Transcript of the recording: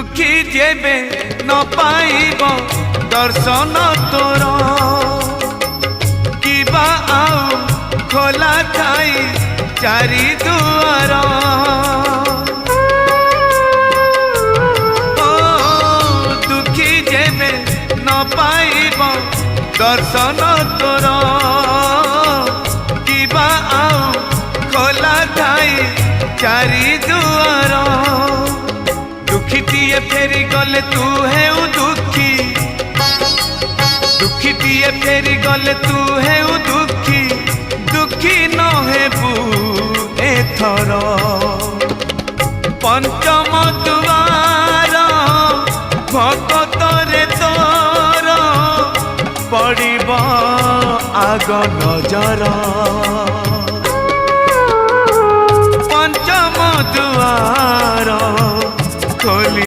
दुखी जेबे न पाइब दर्शन तोर किबा आउ खोला थाई चारि दुआर ओ दुखी जेबे न पाइब दर्शन तोर किबा आउ खोला थाई चारि दुआर दुखीटिए फेरी गले तू है दुखी दुखीटिए फेरी गले तू है दुखी दुखी न हेबू एथर पंचम दुआर भगत रे तोर पड़िब आग नजर पंचम दुआर खोली